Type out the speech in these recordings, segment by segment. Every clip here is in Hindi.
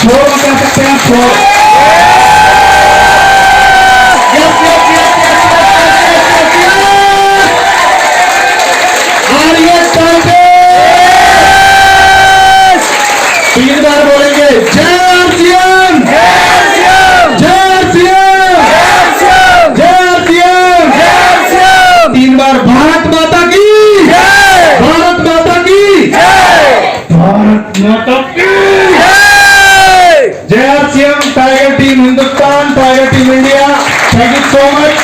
शोर मचा सकते हैं आप शोर। और ये तीन बार बोलेंगे जय आरसीएम, जय आरसीएम, जय आरसीएम। तीन बार भारत माता की जय, भारत माता की जय, भारत माता की जय। जय RCM, tiger team Hindustan, tiger team India. Thank you so much.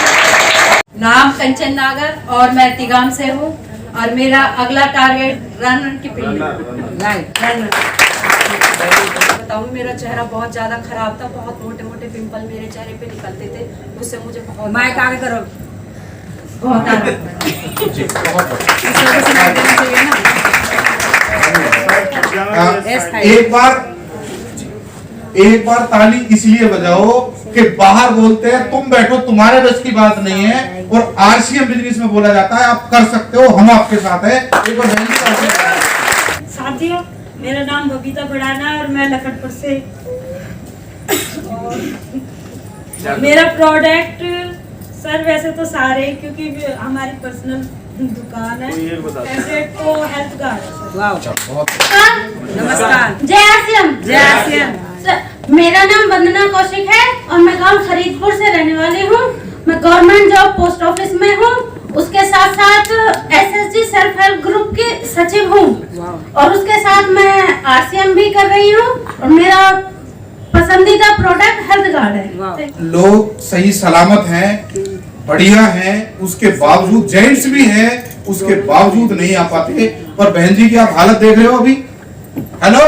नाम कंचन नागर और मैं तिगाम से हूँ और मेरा अगला टारगेट रन की रन। बताऊँ, मेरा चेहरा बहुत ज्यादा खराब था, बहुत मोटे मोटे पिंपल मेरे चेहरे पे निकलते थे, उससे मुझे बहुत माइक आगे करो, बहुत एक बार ताली इसलिए बजाओ कि बाहर बोलते हैं तुम बैठो, तुम्हारे बस की बात नहीं है, और आरसीएम बिजनेस में बोला जाता है आप कर सकते हो, हम आपके साथ है। एक बार साथियों, मेरा नाम बबीता भड़ाना है और मैं लखनपुर से। और मेरा प्रोडक्ट सर वैसे तो सारे, क्योंकि हमारी पर्सनल दुकान है, फेवरेट तो हेल्थ गार्ड है। नमस्कार। जय आरसीएम। जय आरसीएम। मेरा नाम वंदना कौशिक है और मैं गांव खरीदपुर से रहने वाली हूँ। मैं गवर्नमेंट जॉब पोस्ट ऑफिस में हूँ, उसके साथ साथ एसएसजी सेल्फ हेल्प ग्रुप की सचिव हूँ, और उसके साथ मैं आरसीएम भी कर रही हूँ, और मेरा पसंदीदा प्रोडक्ट हेल्थ गार्ड है। लोग सही सलामत हैं, बढ़िया हैं, उसके बावजूद जेंट्स भी हैं, उसके बावजूद नहीं आ पाते। और बहन जी की आप हालत देख रहे हो अभी, हेलो,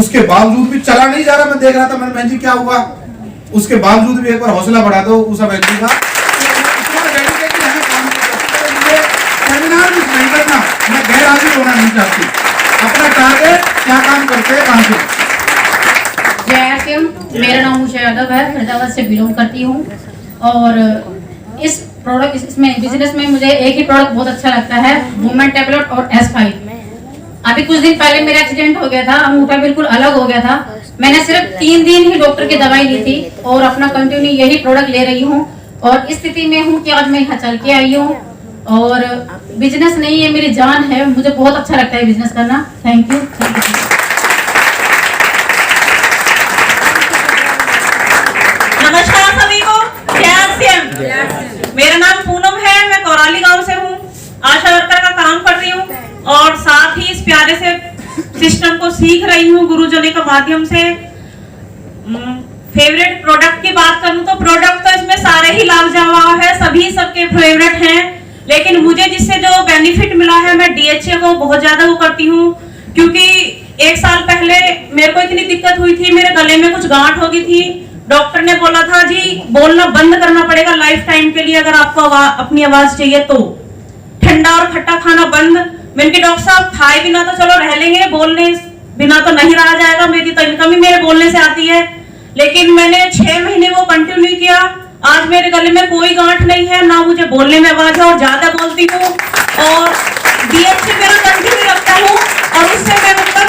उसके बावजूद भी चला नहीं जा रहा। मैं देख रहा था, मैंने बहन जी क्या हुआ, उसके बावजूद भी एक बार हौसला बढ़ा दो उस बहन जी का। सेमिनार भी नहीं करना, मैं गैर हाजिर होना नहीं चाहती। अपना टारगेट क्या काम करते हैं, काम से। जय आरसीएम, मेरा नाम उषा यादव है, फरीदाबाद से बिलोंग करती हूँ। और इस प्रोडक्ट इसमें बिजनेस में मुझे एक ही प्रोडक्ट बहुत अच्छा लगता है, वुमेन टैबलेट और S5। अभी कुछ दिन पहले मेरा एक्सीडेंट हो गया था, मुंह बिल्कुल अलग हो गया था। मैंने सिर्फ 3 दिन ही डॉक्टर की दवाई ली थी और अपना कंटिन्यू यही प्रोडक्ट ले रही हूँ, और इस स्थिति में हूँ कि आज मैं यहाँ चल के आई हूँ। और बिजनेस नहीं है, मेरी जान है, मुझे बहुत अच्छा लगता है बिजनेस करना। Thank you. नमस्कार सभी को, जय आरसीएम। मेरा नाम पूनम है, मैं कोराली गांव से हूँ, आशा वर्कर का काम कर रही हूँ और साथ ही इस प्यारे से सिस्टम को सीख रही हूँ गुरुजनों के माध्यम से। फेवरेट प्रोडक्ट की बात करूँ तो प्रोडक्ट तो इसमें सारे ही लाजवाब है, सभी सबके फेवरेट हैं, लेकिन मुझे जिससे जो बेनिफिट मिला है, मैं DHA को बहुत ज्यादा वो करती हूँ, क्योंकि 1 साल पहले मेरे को इतनी दिक्कत हुई थी, मेरे गले में कुछ गांठ हो गई थी। डॉक्टर ने बोला था जी बोलना बंद करना पड़ेगा लाइफ टाइम के लिए, अगर आपको अपनी आवाज चाहिए तो। ठंडा और खट्टा खाना बंद। मैंने कहा डॉक्टर साहब खाए बिना तो चलो रह लेंगे, बोलने बिना तो नहीं रहा जाएगा, मेरी तो इनकम ही मेरे बोलने से आती है। लेकिन मैंने 6 महीने वो कंटिन्यू किया। आज मेरे गले में कोई गांठ नहीं है, ना मुझे बोलने में आवाज है, और ज्यादा बोलती हूँ, और DHA मेरा कंटिन्यू रखता हूँ, और उससे मैं मतलब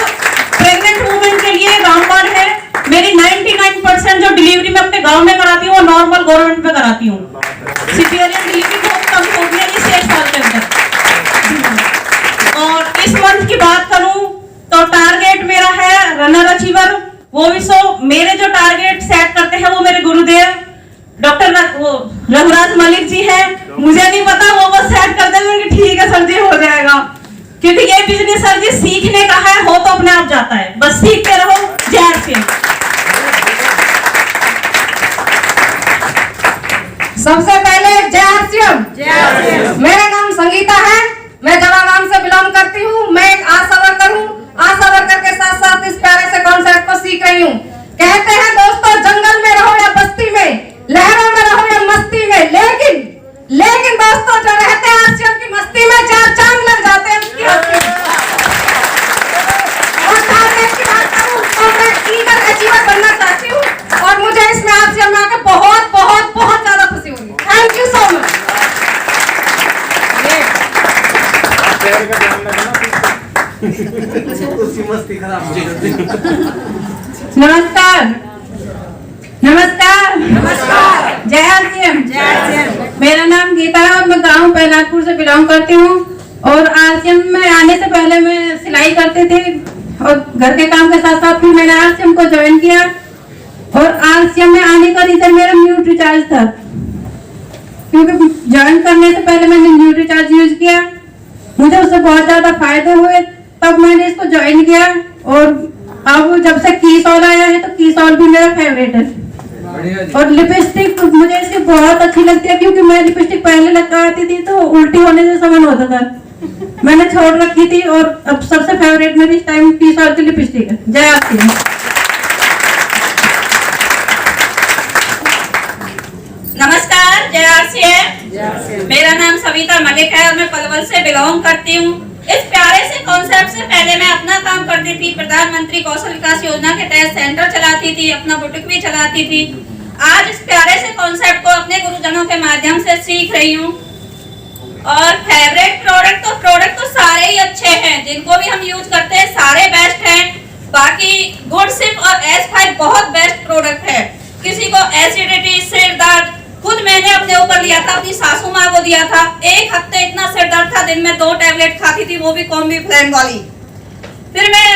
प्रेग्नेंट वुमेन के लिए रामबाण है। मेरी 99% जो डिलीवरी मैं अपने गांव में कराती हूँ, नॉर्मल गवर्नमेंट में कराती हूँ। सिजेरियन डिलीवरी बहुत कम हो गई है इस 1 साल के अंदर। और इस मंथ की बात करूं तो टारगेट मेरा है रनर अचीवर। वो भी मेरे जो टारगेट सेट करते हैं वो मेरे गुरुदेव डॉक्टर रघुराज मलिक जी हैं। मुझे नहीं पता, वो बस सेट कर देंगे कि ठीक है सर जी हो जाएगा, क्योंकि ये बिजनेस सर जी सीखने का है, हो तो अपने आप जाता है, बस सीखते रहो। जय आरसीएम। सबसे पहले जय आरसीएम। मेरा नाम संगीता है, मैं जवागांव से बिलोंग करती हूँ। मैं एक आशा वर्कर हूँ, आशा वर्कर के साथ साथ इस प्यारे से कॉन्सेप्ट को सीख रही हूँ। कहते हैं दोस्तों, जंगल में रहो या बस्ती में, लहरों में रहो या मस्ती में, लेकिन दोस्तों जो रहते हैं आरसीएम की मस्ती में 4 चांद लग जाते हैं उसकी हस्ती। और टारगेट की बात करूं तो मैं ईगर अचीवर बनना चाहती हूँ, और मुझे इसमें आरसीएम में आकर बहुत बहुत बहुत ज्यादा खुशी हुई। Thank you so much. मस्ती खराब नमस्कार नमस्कार नमस्कार जय आरसीएम। मेरा नाम गीता है और मैं गांव पैनाटपुर से बिलोंग करती हूँ। और आरसीएम में आने से पहले मैं सिलाई करती थी और घर के काम के साथ साथ फिर मैंने आरसीएम को ज्वाइन किया। और आरसीएम में आने का रीजन मेरा न्यूट्रीचार्ज था, क्योंकि ज्वाइन करने से पहले मैंने न्यूट्रीचार्ज यूज किया, मुझे उससे बहुत ज्यादा फायदे हुए, तब मैंने इसको ज्वाइन किया। और अब जब से कीसॉल आया है तो कीसॉल भी मेरा फेवरेट है। और लिपस्टिक मुझे इसकी बहुत अच्छी लगती है, क्योंकि मैं लिपस्टिक पहले लगाती थी तो उल्टी होने से समन होता था, मैंने छोड़ रखी थी। और अब सबसे फेवरेट मेरी इस टाइम कीसॉल की लिपस्टिक है। जय आरसीएम। नमस्कार, जय आरसीएम। मेरा नाम सविता मलिक है और मैं पलवल से बिलोंग करती हूँ। इस प्यारे से कॉन्सेप्ट से पहले मैं अपना काम करती थी, प्रधानमंत्री कौशल विकास योजना के तहत सेंटर चलाती थी, अपना बुटीक भी चलाती थी। आज इस प्यारे से कॉन्सेप्ट को अपने गुरुजनों के माध्यम से सीख रही हूँ। और फेवरेट प्रोडक्ट तो सारे ही अच्छे हैं, जिनको भी हम यूज करते हैं सारे बेस्ट हैं। बाकी गुडसिप और S5 बहुत बेस्ट प्रोडक्ट है। किसी को एसिडिटी, सिर दर्द, खुद मैंने अपने ऊपर लिया था, अपनी सासू माँ को दिया था। एक हफ्ते इतना सिर दर्द था, दिन में 2 टैबलेट खाती थी, वो भी कॉम्बीफ्लैम वाली। फिर मैं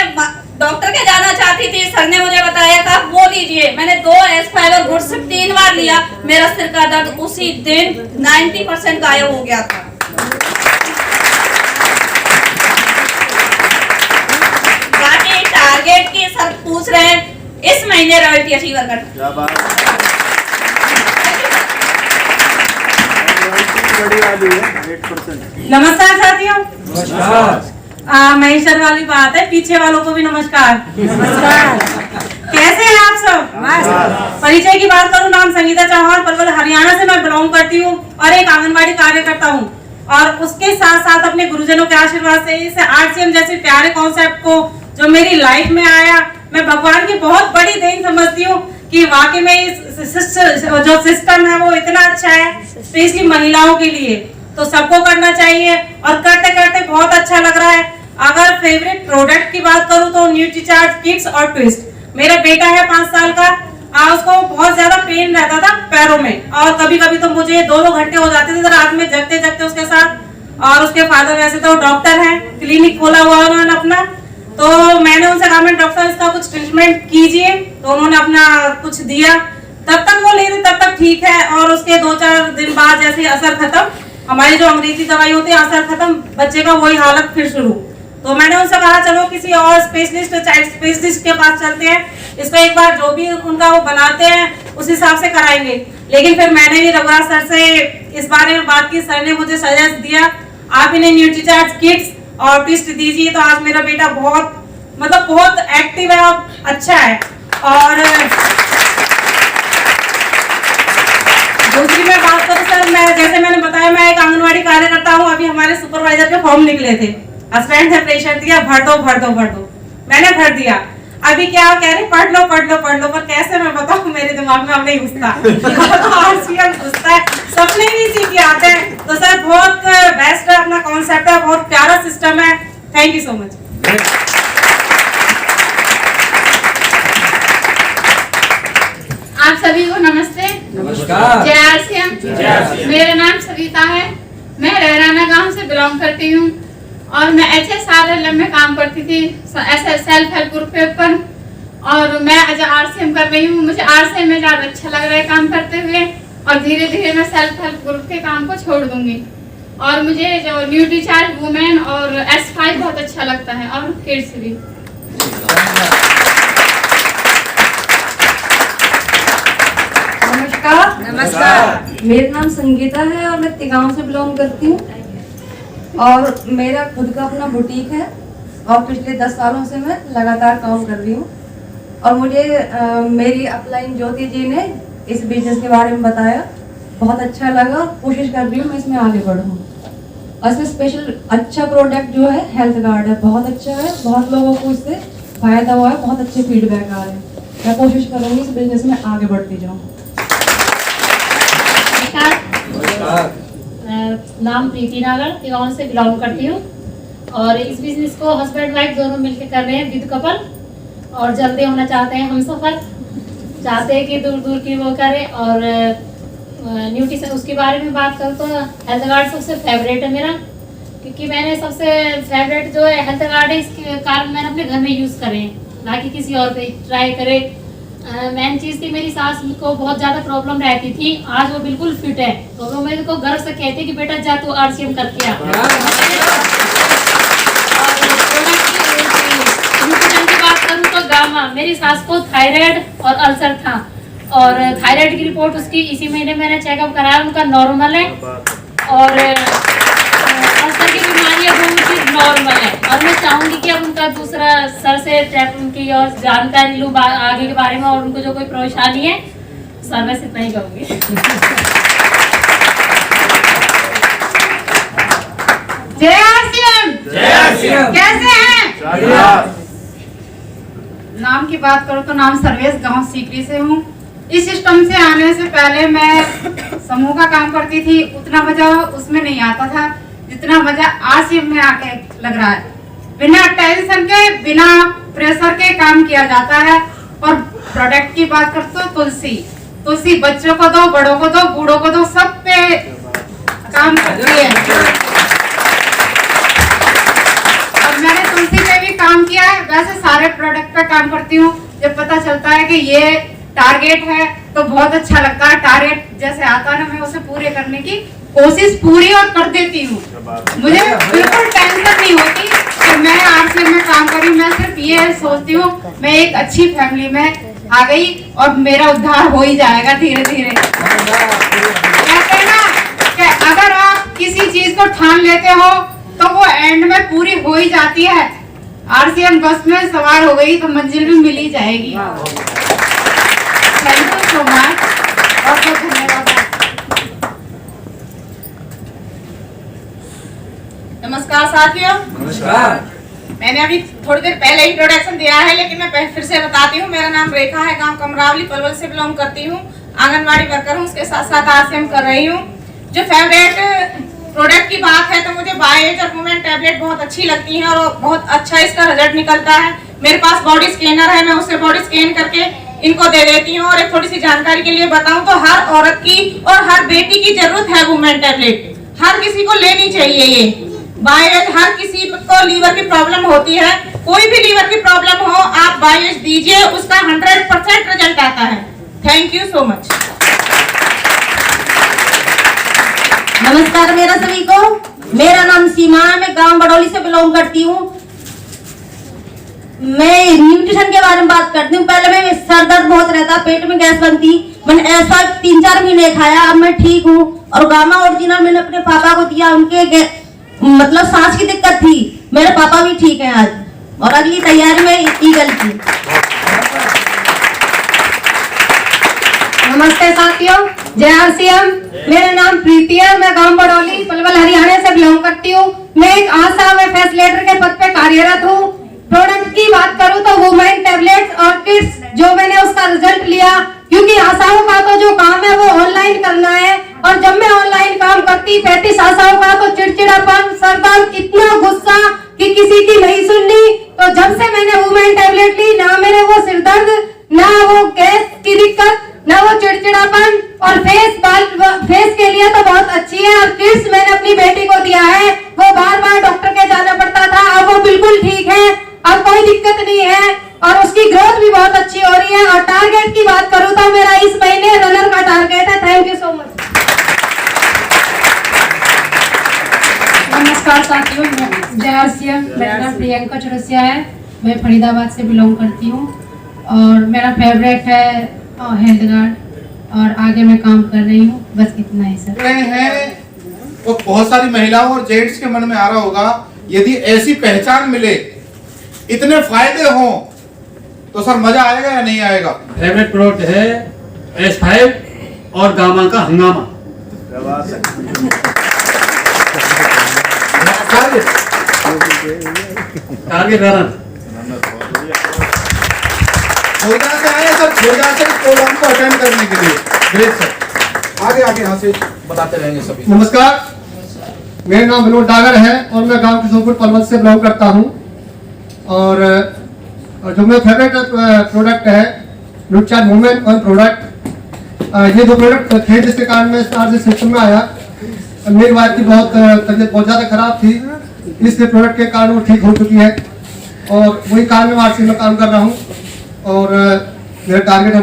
डॉक्टर के जाना चाहती थी, सर ने मुझे बताया था वो लीजिए। मैंने 2 S5 और गुडसिप 3 बार लिया, मेरा सिर का दर्द उसी दिन 90% गायब हो गया था। बाकी टारगेट की सर पूछ रहे हैं, इस महीने रॉयल्टी अचीवर करना। नमस्कार साथियों। मैं ईश्वर वाली बात है, पीछे वालों को भी नमस्कार। कैसे हैं आप सब? परिचय की बात करूं, नाम संगीता चौहान, पलवल हरियाणा से मैं बिलोंग करती हूं और एक आंगनबाड़ी कार्यकर्ता हूं। और उसके साथ साथ अपने गुरुजनों के आशीर्वाद से इस आरसीएम जैसे प्यारे कॉन्सेप्ट को जो मेरी लाइफ में आया, मैं भगवान की बहुत बड़ी देन समझती हूँ कि वाकई में इस जो सिस्टम है वो इतना अच्छा है, स्पेशली महिलाओं के लिए। तो सबको करना चाहिए और करते करते बहुत अच्छा लग रहा है। अगर फेवरेट प्रोडक्ट की बात करूं तो न्यूट्रीचार्ज किड्स और ट्विस्ट। मेरा बेटा है 5 साल का, उसको बहुत ज्यादा पेन रहता था पैरों में और कभी कभी तो मुझे 2-2 घंटे हो जाते थे रात में जगते जगते उसके साथ। और उसके फादर वैसे तो डॉक्टर हैं, क्लिनिक खोला हुआ है उन्होंने अपना। तो मैंने उनसे कहा, मैं डॉक्टर इसका कुछ ट्रीटमेंट कीजिए, तो उन्होंने अपना कुछ दिया। तब तक वो ले रही, तब तक ठीक है। और उसके 2-4 दिन बाद जैसे असर खत्म, हमारी जो अंग्रेजी दवाई होती है असर खत्म, बच्चे का वही हालत फिर शुरू। तो मैंने उनसे कहा चलो किसी और स्पेशलिस्ट, चाइल्ड स्पेशलिस्ट के पास चलते हैं, इसको एक बार जो भी उनका वो बनाते हैं उस हिसाब से कराएंगे। लेकिन फिर मैंने भी रघुराज सर से इस बारे में बात की, सर ने मुझे सजेस्ट दिया आप इन्हें न्यूट्रीचार्ज किड्स और ट्विस्ट दीजिए। तो आज मेरा बेटा बहुत एक्टिव है और अच्छा है। और दूसरी मैं बात करूं सर, मैं जैसे मैंने बताया मैं एक आंगनवाड़ी कार्यकर्ता हूं। अभी हमारे सुपरवाइजर के फॉर्म निकले थे, हस्बैंड ने प्रेशर दिया भर दो, मैंने भर दिया। अभी क्या कह रहे पढ़ लो, पर कैसे मैं बताऊं, मेरे दिमाग में अब नहीं घुसता। आरसीएम घुसता है, सपने भी इसी के आते हैं। तो सर बहुत बेस्ट है, अपना कॉन्सेप्ट है, बहुत प्यारा सिस्टम है। Thank you so much. आप सभी को नमस्ते। नमस्कार। जय आरसीएम। मेरा नाम सविता है, मैं रहराना गांव से बिलोंग करती हूँ और मैं HSRLM में काम करती थी, सेल्फ हेल्प ग्रुप के ऊपर। और मैं आज आरसीएम कर रही हूँ। मुझे आरसीएम में ज़्यादा अच्छा लग रहा है काम करते हुए और धीरे धीरे मैं सेल्फ हेल्प ग्रुप के काम को छोड़ दूंगी। और मुझे जो न्यूट्रीचार्ज वुमेन और S5 बहुत अच्छा लगता है और किड्स भी। नमस्कार। मेरा नाम संगीता है और मैं तिगांव से बिलोंग करती हूँ और मेरा खुद का अपना बुटीक है और पिछले 10 सालों से मैं लगातार काम कर रही हूँ। और मुझे मेरी अपलाइन ज्योति जी ने इस बिजनेस के बारे में बताया, बहुत अच्छा लगा। कोशिश कर रही हूँ मैं इसमें आगे बढ़ूँ। और इसमें स्पेशल अच्छा प्रोडक्ट जो है हेल्थ कार्ड है, बहुत अच्छा है, बहुत लोगों को इससे फायदा हुआ है, बहुत अच्छे फीडबैक आ रहे हैं। मैं कोशिश करूँगी इस बिजनेस में आगे बढ़ती जाऊँ। नाम प्रीति नागर, गाँव से बिलोंग करती हूँ और इस बिजनेस को हस्बैंड वाइफ दोनों मिलकर कर रहे हैं, विद कपल। और जल्दी होना चाहते हैं। हम सफ़र चाहते हैं कि दूर दूर की वो करें। और न्यूट्रिशन उसके बारे में बात करूँ तो हेल्थ गार्ड सबसे फेवरेट है मेरा, क्योंकि मैंने सबसे फेवरेट जो है हेल्थ गार्ड है, इसके कारण मैंने अपने घर में यूज़ करे, ना कि किसी और पे ट्राई करे। मेन चीज़ थी, मेरी सास को बहुत ज़्यादा प्रॉब्लम रहती थी, आज वो बिल्कुल फिट है, तो वो मेरे को गर्व से कहते कि बेटा जा तू RCM करके आ। की बात करूँ तो गामा, मेरी सास को थायराइड और अल्सर था, और थायराइड की रिपोर्ट उसकी इसी महीने मैंने चेकअप कराया, उनका नॉर्मल है, और अल्सर की बीमारी है वो उनकी नॉर्मल है। और मैं चाहूँगी कि अब उनका दूसरा सर से उनकी और जानकारी लूँ आगे के बारे में, और उनको जो कोई परेशानी है सर मैं इतना ही कहूँगी। जय RCM। कैसे हैं? नाम की बात करूँ तो नाम सर्वेश, गांव सीकरी से हूँ। इस सिस्टम से आने से पहले मैं समूह का काम करती थी, उतना मजा उसमें नहीं आता था जितना मजा RCM में आके लग रहा है। बिना टेंशन के, बिना प्रेशर के काम किया जाता है। और प्रोडक्ट की बात करते तो तुलसी बच्चों को दो, बड़ों को दो, बूढ़ों को दो, सब पे काम करती है। और मैंने तुलसी पे भी काम किया है, वैसे सारे प्रोडक्ट पे काम करती हूँ। जब पता चलता है कि ये टारगेट है तो बहुत अच्छा लगता है। टारगेट जैसे आता है ना, मैं उसे पूरे करने की कोशिश पूरी और कर देती हूँ। मुझे बिल्कुल टेंशन नहीं होती कि मैं RCM में काम करूँ। मैं सिर्फ ये सोचती हूँ मैं एक अच्छी फैमिली में आ गई और मेरा उद्धार हो ही जाएगा धीरे धीरे। कहते हैं ना कि अगर आप किसी चीज को ठान लेते हो तो वो एंड में पूरी हो ही जाती है। RCM बस में सवार हो गई तो मंजिल भी मिल ही जाएगी। थैंक यू सो मच, बहुत बहुत धन्यवाद। नमस्कार साथियों। नमस्कार। मैंने अभी थोड़ी देर पहले इंट्रोडक्शन दिया है, लेकिन मैं फिर से बताती हूँ। मेरा नाम रेखा है, गांव कमरावली पलवल से बिलोंग करती हूँ। आंगनवाड़ी वर्कर हूँ, उसके साथ साथ RCM कर रही हूँ। जो फेवरेट प्रोडक्ट की बात है तो मुझे बायोएज और वुमेन टैबलेट बहुत अच्छी लगती है और बहुत अच्छा इसका रिजल्ट निकलता है। मेरे पास बॉडी स्कैनर है, मैं उससे बॉडी स्कैन करके इनको दे देती हूँ। और एक थोड़ी सी जानकारी के लिए बताऊँ तो हर औरत की और हर बेटी की जरूरत है वुमेन टैबलेट, हर किसी को लेनी चाहिए। ये बायोएज, हर किसी को लीवर की प्रॉब्लम होती है, कोई भी लीवर की प्रॉब्लम हो आप बायोएज दीजिए, उसका 100% रिजल्ट आता है। Thank you so much. नमस्कार मेरा सभी को, मेरा नाम सीमा है, मैं गांव बडौली से बिलोंग करती हूँ। मैं न्यूट्रिशन के बारे में बात करती हूँ। पहले मैं सर दर्द बहुत रहता, पेट में गैस बनती, मैंने ऐसा 3-4 महीने खाया, अब मैं ठीक हूँ। और गामा ओरिजिनल मैंने अपने पापा को दिया, उनके मतलब सांस की दिक्कत थी, मेरे पापा भी ठीक हैं आज। और अगली तैयारी में ईगल की। नमस्ते साथियों, जय RCM। मेरा नाम प्रीति है, मैं गांव बडौली पलवल हरियाणा से बिलोंग करती हूँ। मैं एक आशा व फैसिलिटेटर के पद पे कार्यरत हूँ। प्रोडक्ट की बात करूँ तो वुमेन टैबलेट्स और किट्स जो मैंने उसका रिजल्ट लिया, क्योंकि आशाओं का तो जो काम है वो ऑनलाइन करना है। और जब मैं ऑनलाइन काम करती 35 आशाओं का तो चिड़चिड़ापन, सर दर्द, इतना गुस्सा कि किसी की नहीं सुननी। तो जब से मैंने वुमेन टैबलेट ली, ना मेरे वो सिर दर्द, ना वो गैस की दिक्कत, ना वो चिड़चिड़ापन। और फेस के लिए तो बहुत अच्छी है। और किट्स मैंने अपनी बेटी को दिया है, वो बार बार डॉक्टर के जाना पड़ता था, अब वो बिल्कुल ठीक है, अब कोई दिक्कत नहीं है और उसकी ग्रोथ भी बहुत अच्छी हो रही है। और टारगेट की बात करूँ तो मेरा इस महीने रनर का टारगेट है। Thank you so much. नमस्कार साथियों, जय RCM। मेरा नाम प्रियंका चौरसिया है, मैं फरीदाबाद से बिलोंग करती हूँ और मेरा फेवरेट है हेल्थ गार्ड और आगे मैं काम कर रही हूँ। बस इतना ही सर। रहे हैं तो बहुत सारी महिलाओं और जेंट्स के मन में आ रहा होगा, यदि ऐसी पहचान मिले, इतने फायदे हों तो सर मजा आएगा या नहीं आएगा? फेवरेट प्रोडक्ट है S5 और गामा का हंगामा। टारगेट रनर खोजा से आए सर, खोजा से प्रोग्राम को अटेंड करने के लिए। ग्रेट सर, आगे आगे यहाँ से बताते रहेंगे सभी। नमस्कार, मेरा नाम विनोद डागर है और मैं गांव किशोरपुर पलवल से बिलोंग करता हूँ। और और जो मेरा फेवरेट प्रोडक्ट है न्यूट्रीचार्ज मूवमेंट और प्रोडक्ट, ये दो प्रोडक्ट थे जिसके कारण मैं आज सिस्टम में आया। मेरी वाइफ की तबीयत बहुत ज़्यादा खराब थी, इसलिए प्रोडक्ट के कारण वो ठीक हो चुकी है और वही कारण मैं आरसी में काम कर रहा हूँ और मेरा टारगेट है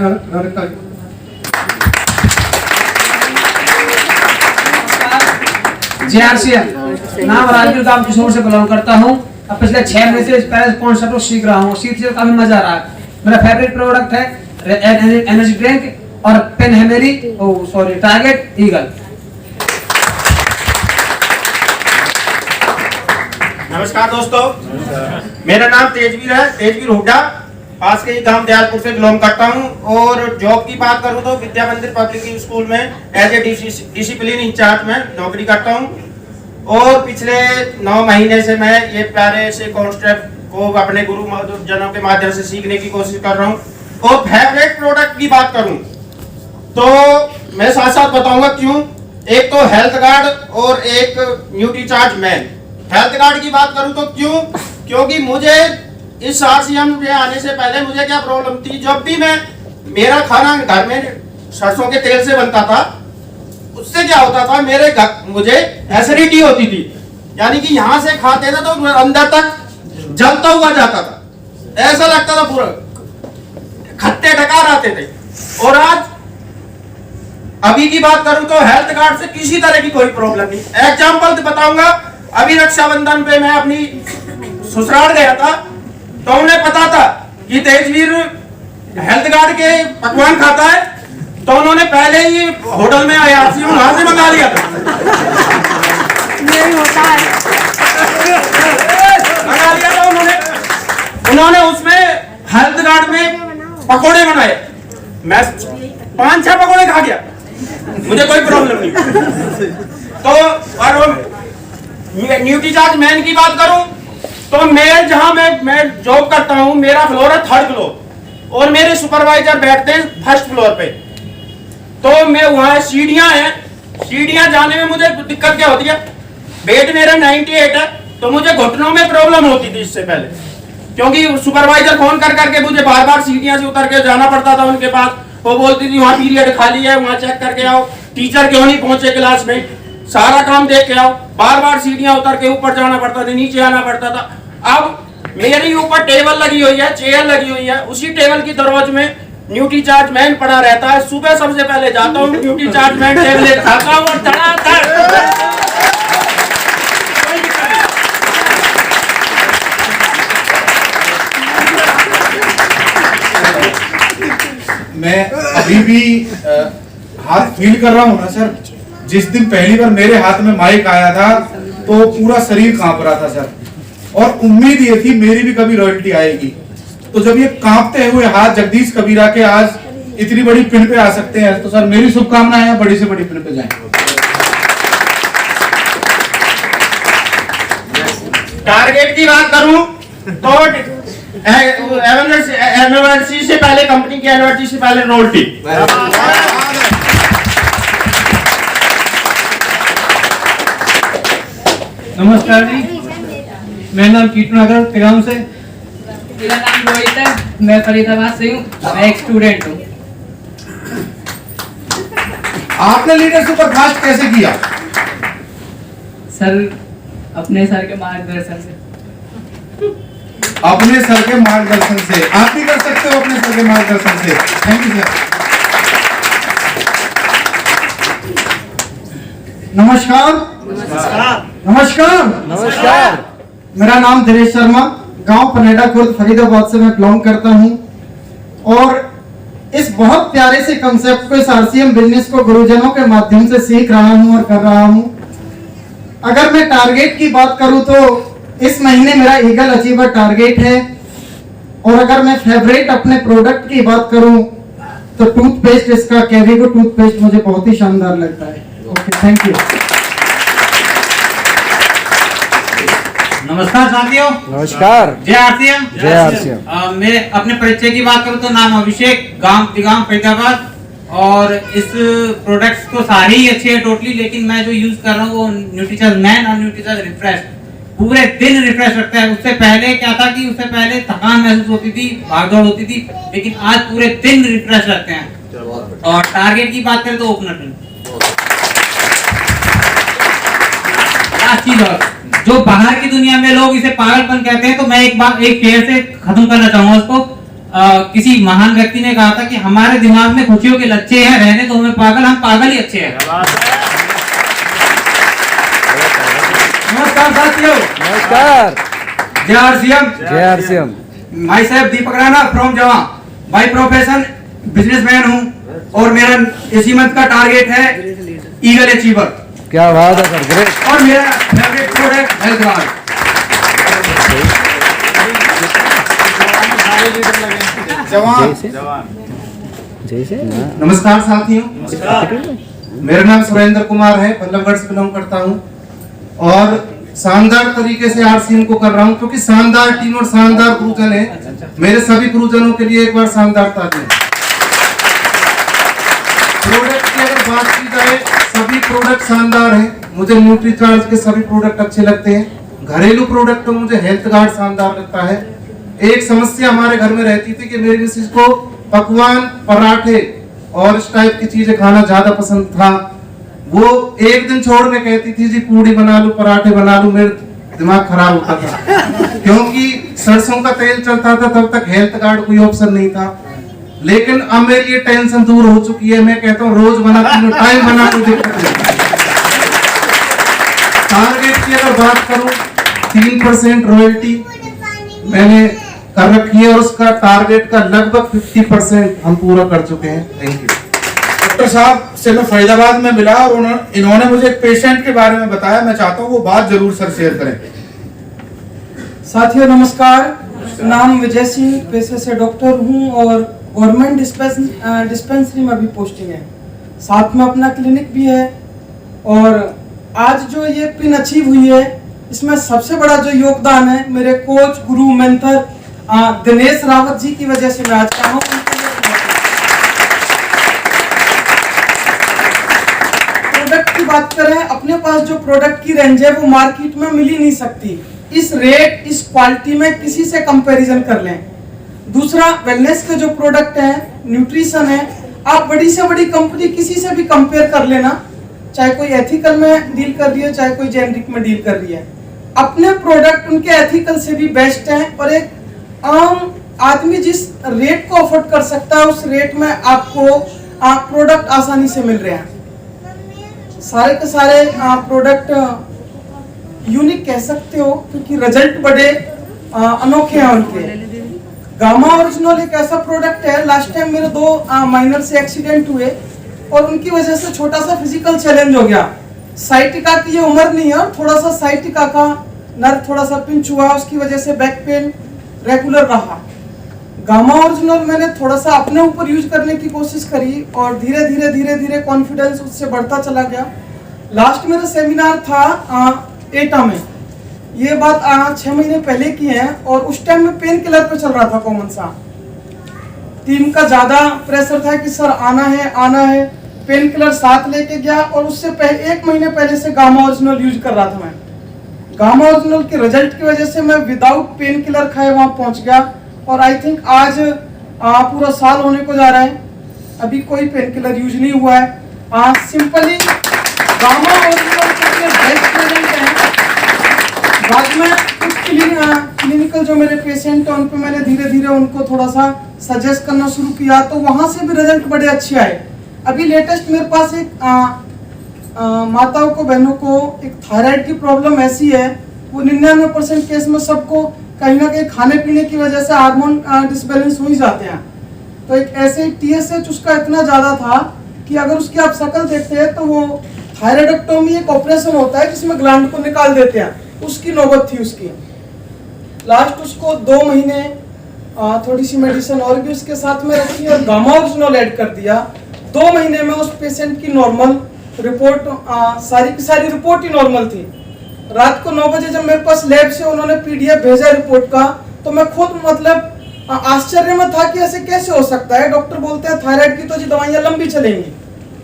JRCM नाम राजगीर गांव किशोर से बिलोंग करता हूँ। अब पिछले 6 महीने से इस पैरेंट कॉन्सेप्ट को सीख रहा हूँ, सीखने काफी मजा आ रहा है। मेरा फेवरेट प्रोडक्ट है एनर्जी ड्रिंक और पेन है मेरी टारगेट ईगल। नमस्कार दोस्तों, मेरा नाम तेजवीर है, तेजवीर हुड्डा। पास के ही गांव दयालपुर से बिलोंग करता हूं और जॉब की बात करूं तो विद्या मंदिर पब्लिक स्कूल में एज ए डिसिप्लिन इंचार्ज में नौकरी करता हूं और पिछले 9 महीने से मैं ये प्यारे से कॉन्सेप्ट को अपने गुरुजनों के माध्यम से सीखने की कोशिश कर रहा हूं। और फेवरेट प्रोडक्ट की बात करूं तो मैं साथ साथ बताऊंगा क्यों। एक तो हेल्थ गार्ड और एक न्यूट्रीचार्ज मैन। हेल्थ गार्ड की बात करूं तो क्यों, क्योंकि मुझे इस RCM में आने से पहले मुझे क्या प्रॉब्लम थी, जब भी मेरा खाना घर में सरसों के तेल से बनता था उससे क्या होता था, मुझे एसिडिटी होती थी, यानी कि यहाँ से खाते थे तो अंदर तक जलता हुआ जाता था, ऐसा लगता था पूरा खट्टे डकार आते थे। और आज अभी की बात करूं तो हेल्थ कार्ड से किसी तरह की कोई प्रॉब्लम नहीं। एग्जाम्पल बताऊंगा, अभी रक्षाबंधन पे मैं अपनी ससुराल गया था तो उन्हें पता था कि तेजवीर हेल्थ गार्ड के पकवान खाता है, तो उन्होंने पहले ही होटल में IRCM वहां से मंगा लिया था। मंगा लिया था उन्होंने उसमें हेल्थ गार्ड में पकोड़े बनाए, मैं 5-6 पकोड़े खा गया, मुझे कोई प्रॉब्लम नहीं। तो और न्यूट्रीचार्ज मैन की बात करूं तो मैं जहां मैं जॉब करता हूं, मेरा फ्लोर है 3rd फ्लोर और मेरे सुपरवाइजर बैठते हैं 1st फ्लोर पे। तो मैं वहां सीढ़ियां हैं, सीढ़ियां जाने में मुझे दिक्कत क्या होती है, वेट मेरा 98 है तो मुझे घुटनों में प्रॉब्लम होती थी इससे पहले, क्योंकि सुपरवाइजर फोन कर करके मुझे बार बार सीढ़ियां से उतर के जाना पड़ता था उनके पास। वो बोलती थी वहां पीरियड खाली है, वहां चेक करके आओ, टीचर क्यों नहीं पहुंचे क्लास में, सारा काम देख के आओ। बार बार सीढ़ियां उतर के ऊपर जाना पड़ता था, नीचे आना पड़ता था। अब मेरे ऊपर टेबल लगी हुई है, चेयर लगी हुई है, उसी टेबल की दरवाजे में न्यूट्रीचार्ज मैन पड़ा रहता है। सुबह सबसे पहले जाता हूँ, न्यूट्रीचार्ज मैन टेबलेट खाता हूँ और मैं अभी भी हाथ फील कर रहा हूँ ना सर। जिस दिन पहली बार मेरे हाथ में माइक आया था तो पूरा शरीर कांप रहा था सर, और उम्मीद ये थी मेरी भी कभी रॉयल्टी आएगी। तो जब ये कांपते हुए हाथ जगदीश कबीरा के आज इतनी बड़ी पिन पे आ सकते हैं तो सर मेरी शुभकामनाएं हैं, बड़ी से बड़ी पिन पे जाएं। टारगेट की बात करूं तो एनिवर्सरी से पहले, कंपनी की एनिवर्सरी से पहले रोटी। नमस्कार जी, मेरा नाम कीटनगर तिगाम से। मेरा नाम रोहित है, मैं फरीदाबाद से हूँ, मैं एक स्टूडेंट हूँ। आपने लीडरशिप पर फास्ट कैसे किया? सर अपने सर के मार्गदर्शन से। अपने सर के मार्गदर्शन से आप भी कर सकते हो, अपने सर के मार्गदर्शन से। Thank you sir. नमस्कार। मेरा नाम दिनेश शर्मा, गांव पनेडा खुर्द फरीदाबाद से मैं बिलोंग करता हूं और इस बहुत प्यारे से कंसेप्ट को, इस RCM बिजनेस को गुरुजनों के माध्यम से सीख रहा हूं और कर रहा हूं। अगर मैं टारगेट की बात करूं तो इस महीने मेरा ईगल अचीवर टारगेट है। और अगर मैं फेवरेट अपने प्रोडक्ट की बात करूं तो टूथपेस्ट, इसका कैविगो टूथपेस्ट मुझे बहुत ही शानदार लगता है। Okay, thank you. नमस्कार साथियों। नमस्कार। JRCM। मैं अपने परिचय की बात करूं तो नाम अभिषेक, गांव तिगाम फरीदाबाद। और इस प्रोडक्ट्स को सारे ही अच्छे हैं टोटली, लेकिन मैं जो यूज कर रहा हूँ वो न्यूट्रीचार्ज मैन और न्यूट्रीचार्ज रिफ्रेश, पूरे दिन रिफ्रेश रखता है। उससे पहले क्या था कि उससे पहले थकान महसूस होती थी, भागदौड़ होती थी, लेकिन आज पूरे दिन रिफ्रेश रखते हैं। और टारगेट की बात करें तो ओपनर चीज और जो बाहर की दुनिया में लोग इसे पागलपन कहते हैं, तो मैं एक शेर से खत्म करना चाहूंगा उसको। किसी महान व्यक्ति ने कहा था कि हमारे दिमाग में खुशियों के लच्छे हैं, रहने तो हमें पागल, हम पागल ही अच्छे हैं। नमस्कार साथियों। नमस्कार। जय आरसीएम। जय RCM. My self Deepak Rana from जवा। बाय प्रोफेशन बिजनेसमैन हूँ और मेरा इसी मंथ का टारगेट है ईगल अचीवर। क्या बात है सर, ग्रेट। और मेरा फेवरेट प्रोडक्ट हेल्थ गार्ड। नमस्कार साथियों, मेरा नाम सुरेंद्र कुमार है, बल्लभगढ़ से बिलोंग करता हूँ और शानदार तरीके से आरसीएम को कर रहा हूँ क्योंकि शानदार टीम और शानदार गुरुजन है। मेरे सभी गुरुजनों के लिए एक बार शानदार तालियां। प्रोडक्ट की अगर बात की जाए, सभी प्रोडक्ट शानदार हैं। मुझे न्यूट्रीचार्ज के सभी प्रोडक्ट अच्छे लगते हैं। घरेलू प्रोडक्ट तो मुझे हेल्थ गार्ड शानदार लगता है। एक समस्या हमारे घर में रहती थी कि मेरी मिसेज को पकवान, पराठे और इस टाइप की चीजें खाना ज्यादा पसंद था। वो एक दिन छोड़ के कहती थी जी पूड़ी बना लूं, पराठे बना लूं, मेरा दिमाग खराब होता था क्योंकि सरसों का तेल चलता था, तब तक हेल्थ कार्ड कोई ऑप्शन नहीं था। लेकिन अब मेरी ये टेंशन दूर हो चुकी है। मैं कहता हूँ रोज बना, टाइम बना, कोई दिक्कत नहीं। टारगेट की अगर बात करूं, 3% रॉयल्टी मैंने कर रखी है और उसका टारगेट का लगभग 50% हम पूरा कर चुके हैं। Thank you. डॉक्टर साहब से मैं फरीदाबाद में मिला और इन्होंने मुझे एक पेशेंट के बारे में बताया। मैं चाहता हूँ वो बात जरूर सर शेयर करें। साथियों नमस्कार, नाम विजय सिंह, पेशे से डॉक्टर हूँ और गवर्नमेंट डिस्पेंसरी में भी पोस्टिंग है, साथ में अपना क्लिनिक भी है। और आज जो ये पिन अचीव हुई है, इसमें सबसे बड़ा जो योगदान है मेरे कोच, गुरु, मेंटर दिनेश रावत जी की वजह से मैं आज का हूँ। प्रोडक्ट की बात करें, अपने पास जो प्रोडक्ट की रेंज है वो मार्केट में मिल ही नहीं सकती। इस रेट, इस क्वालिटी में किसी से कंपैरिजन कर लें। दूसरा, वेलनेस के जो प्रोडक्ट है, न्यूट्रिशन है, आप बड़ी से बड़ी कंपनी किसी से भी कंपेयर कर लेना, चाहे कोई एथिकल में डील कर रही है, चाहे कोई जेनरिक में डील कर रही है, अपने प्रोडक्ट उनके एथिकल से भी बेस्ट हैं। और एक आम आदमी जिस रेट को अफोर्ड कर सकता है, उस रेट में आपको प्रोडक्ट आसानी से मिल रहे हैं। सारे के सारे प्रोडक्ट यूनिक कह सकते हो क्योंकि रिजल्ट बड़े अनोखे हैं उनके। गामा ओरिजिनल एक ऐसा प्रोडक्ट है, लास्ट टाइम मेरे 2 माइनर से एक्सीडेंट हुए और उनकी वजह से छोटा सा फिजिकल चैलेंज हो गया। साइटिका की ये उम्र नहीं है और थोड़ा सा साइटिका का नर्व थोड़ा सा पिंच हुआ, उसकी वजह से बैक पेन रेगुलर रहा। गामा ओरिजिनल मैंने थोड़ा सा अपने ऊपर यूज करने की कोशिश करी और धीरे धीरे धीरे धीरे कॉन्फिडेंस उससे बढ़ता चला गया। लास्ट मेरा सेमिनार था एटा में, ये बात 6 महीने पहले की है और उस टाइम में पेन किलर पे चल रहा था कॉमन सा। टीम का ज्यादा प्रेशर था कि सर आना है, पेन किलर साथ लेके गया और उससे 1 महीने पहले से गामा ओरिजिनल यूज कर रहा था मैं। गामा ओरिजिनल के रिजल्ट की वजह से मैं विदाउट पेन किलर खाए वहां पहुंच गया और आई थिंक आज पूरा साल होने को जा रहा है, अभी कोई पेन किलर यूज नहीं हुआ है। सिंपली गामा ओरिजिनल के बेस्ट रिजल्ट है। बाद में कुछ क्लिनिकल जो मेरे पेशेंट हैं उन पे मैंने धीरे धीरे उनको थोड़ा सा सजेस्ट करना शुरू किया, तो वहां से भी रिजल्ट बड़े अच्छे आए। अभी लेटेस्ट मेरे पास एक माताओं को, बहनों को एक थायराइड की प्रॉब्लम ऐसी है, वो 99% केस में सबको कहीं ना कहीं खाने पीने की वजह से हार्मोन डिसबैलेंस हो ही जाते हैं। तो एक ऐसे TSH उसका इतना ज्यादा था कि अगर उसकी आप शक्ल देखते हैं तो वो थायराइडेक्टोमी एक ऑपरेशन होता है जिसमें ग्लैंड को निकाल देते हैं, उसकी नौबत थी उसकी। लास्ट उसको 2 महीने थोड़ी सी मेडिसिन और भी उसके साथ में रखी और गामा ओरिजिनल ऐड कर दिया। 2 महीने में उस पेशेंट की नॉर्मल रिपोर्ट, सारी की सारी रिपोर्ट ही नॉर्मल थी। रात को 9 बजे जब मेरे पास लैब से उन्होंने PDF भेजा रिपोर्ट का, तो मैं खुद मतलब आश्चर्य में था कि ऐसे कैसे हो सकता है। डॉक्टर बोलते हैं थायराइड की तो जी दवाइयाँ लंबी चलेंगी,